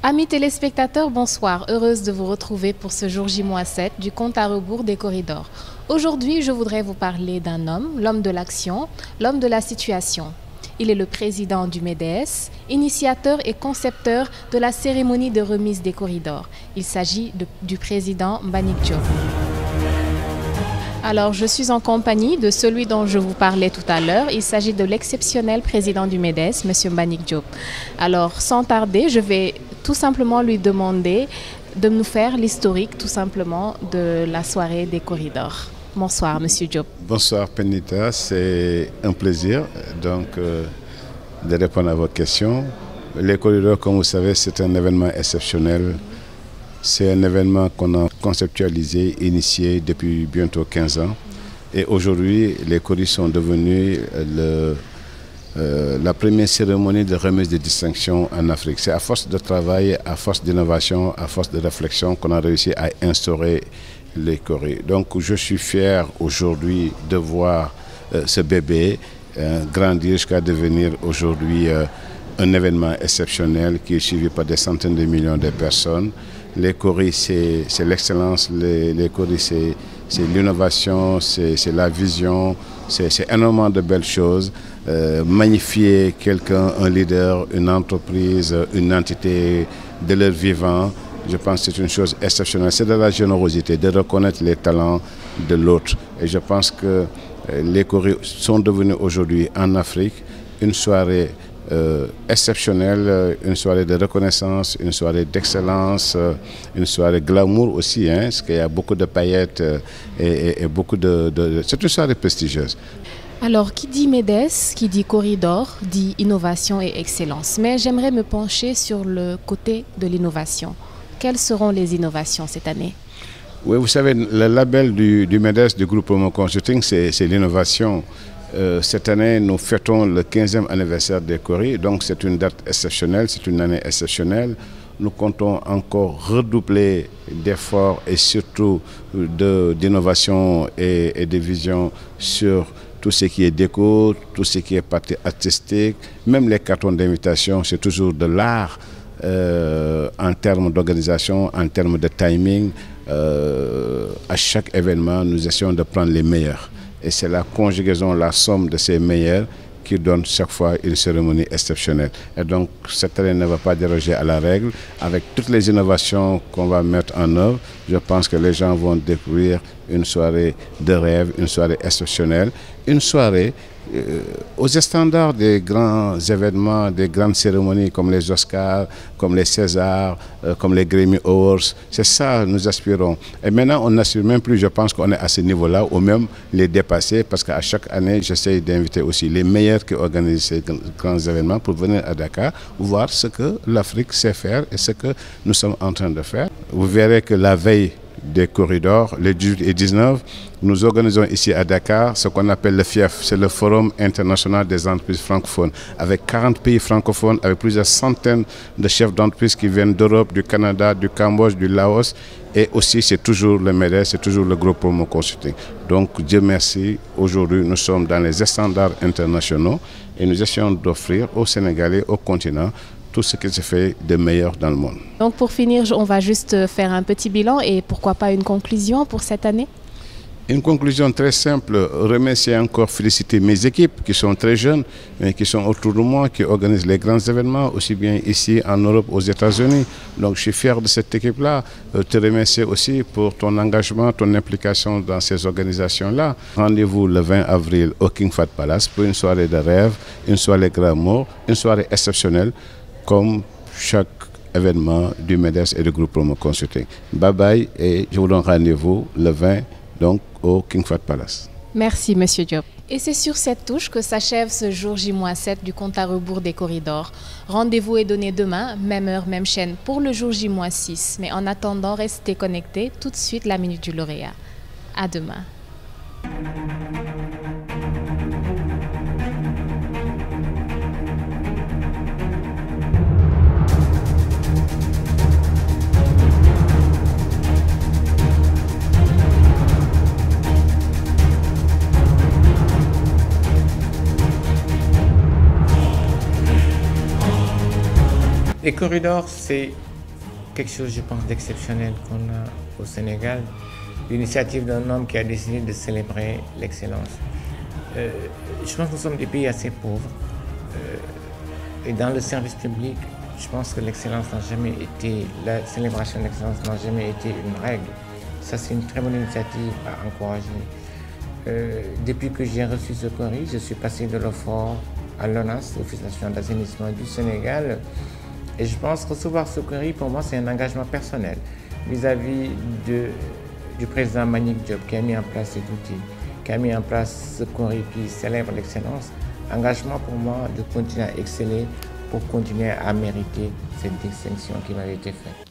Amis téléspectateurs, bonsoir. Heureuse de vous retrouver pour ce jour J-7 du compte à rebours des corridors. Aujourd'hui, je voudrais vous parler d'un homme, l'homme de l'action, l'homme de la situation. Il est le président du MEDES, initiateur et concepteur de la cérémonie de remise des corridors. Il s'agit du président Mbagnick Diop. Alors, je suis en compagnie de celui dont je vous parlais tout à l'heure. Il s'agit de l'exceptionnel président du MEDES, M. Mbagnick Diop. Alors, sans tarder, je vais tout simplement lui demander de nous faire l'historique, tout simplement, de la soirée des corridors. Bonsoir, M. Diop. Bonsoir, Penita. C'est un plaisir de répondre à vos questions. Les corridors, comme vous savez, c'est un événement exceptionnel. C'est un événement qu'on a conceptualisé, initié depuis bientôt 15 ans. Et aujourd'hui, les corridors sont devenus la première cérémonie de remise de distinction en Afrique. C'est à force de travail, à force d'innovation, à force de réflexion qu'on a réussi à instaurer les corridors. Donc je suis fier aujourd'hui de voir ce bébé grandir jusqu'à devenir aujourd'hui un événement exceptionnel qui est suivi par des centaines de millions de personnes. Les corridors, c'est l'excellence, les corridors, c'est l'innovation, c'est la vision, c'est énormément de belles choses. Magnifier quelqu'un, un leader, une entreprise, une entité de leur vivant, je pense que c'est une chose exceptionnelle. C'est de la générosité, de reconnaître les talents de l'autre. Et je pense que les corridors sont devenus aujourd'hui en Afrique une soirée exceptionnelle, une soirée de reconnaissance, une soirée d'excellence, une soirée glamour aussi, parce qu'il y a beaucoup de paillettes et beaucoup de... C'est une soirée prestigieuse. Alors, qui dit MEDES, qui dit corridor, dit innovation et excellence. Mais j'aimerais me pencher sur le côté de l'innovation. Quelles seront les innovations cette année? Oui, vous savez, le label du MEDES, du groupe Promo Consulting, c'est l'innovation. Cette année, nous fêtons le 15e anniversaire des corridors, donc c'est une date exceptionnelle, c'est une année exceptionnelle. Nous comptons encore redoubler d'efforts et surtout d'innovation et de vision sur tout ce qui est déco, tout ce qui est partie artistique, même les cartons d'invitation, c'est toujours de l'art en termes d'organisation, en termes de timing. À chaque événement, nous essayons de prendre les meilleurs. Et c'est la conjugaison, la somme de ces meilleurs qui donne chaque fois une cérémonie exceptionnelle. Et donc, cette année ne va pas déroger à la règle. Avec toutes les innovations qu'on va mettre en œuvre, je pense que les gens vont découvrir une soirée de rêve, une soirée exceptionnelle, une soirée aux standards des grands événements, des grandes cérémonies comme les Oscars, comme les Césars, comme les Grammy Awards. C'est ça nous aspirons. Et maintenant, on n'assure même plus, je pense qu'on est à ce niveau-là, ou même les dépasser, parce qu'à chaque année, j'essaie d'inviter aussi les meilleurs qui organisent ces grands événements pour venir à Dakar, voir ce que l'Afrique sait faire et ce que nous sommes en train de faire. Vous verrez que la veille des corridors, les 18 et 19, nous organisons ici à Dakar ce qu'on appelle le FIEF, c'est le Forum international des entreprises francophones, avec 40 pays francophones, avec plusieurs centaines de chefs d'entreprise qui viennent d'Europe, du Canada, du Cambodge, du Laos, et aussi c'est toujours le MEDES, c'est toujours le groupe Promo Consulting. Donc Dieu merci, aujourd'hui nous sommes dans les standards internationaux et nous essayons d'offrir aux Sénégalais, au continent, tout ce qui se fait de meilleur dans le monde. Donc pour finir, on va juste faire un petit bilan et pourquoi pas une conclusion pour cette année? Une conclusion très simple, remercier encore, féliciter mes équipes qui sont très jeunes, mais qui sont autour de moi, qui organisent les grands événements, aussi bien ici en Europe, aux États-Unis. Donc je suis fier de cette équipe-là. Te remercier aussi pour ton engagement, ton implication dans ces organisations-là. Rendez-vous le 20 avril au King Fahd Palace pour une soirée de rêve, une soirée glamour, une soirée exceptionnelle, comme chaque événement du MEDES et du groupe Promo Consulting. Bye bye et je vous donne rendez-vous le 20 donc au King Fahd Palace. Merci M. Diop. Et c'est sur cette touche que s'achève ce jour J-7 du compte à rebours des corridors. Rendez-vous est donné demain, même heure, même chaîne pour le jour J-6. Mais en attendant, restez connectés. Tout de suite, la Minute du Lauréat. À demain. Les corridors, c'est quelque chose, je pense, d'exceptionnel qu'on a au Sénégal, l'initiative d'un homme qui a décidé de célébrer l'excellence. Je pense que nous sommes des pays assez pauvres et dans le service public, je pense que l'excellence n'a jamais été, la célébration de l'excellence n'a jamais été une règle. Ça, c'est une très bonne initiative à encourager. Depuis que j'ai reçu ce CORI, je suis passé de l'OFOR à l'ONAS, l'Office national d'assainissement du Sénégal. Et je pense que recevoir ce CORI, pour moi, c'est un engagement personnel vis-à-vis du président Mbagnick Diop qui a mis en place cet outil, qui a mis en place ce CORI qui célèbre l'excellence. Engagement pour moi de continuer à exceller pour continuer à mériter cette distinction qui m'avait été faite.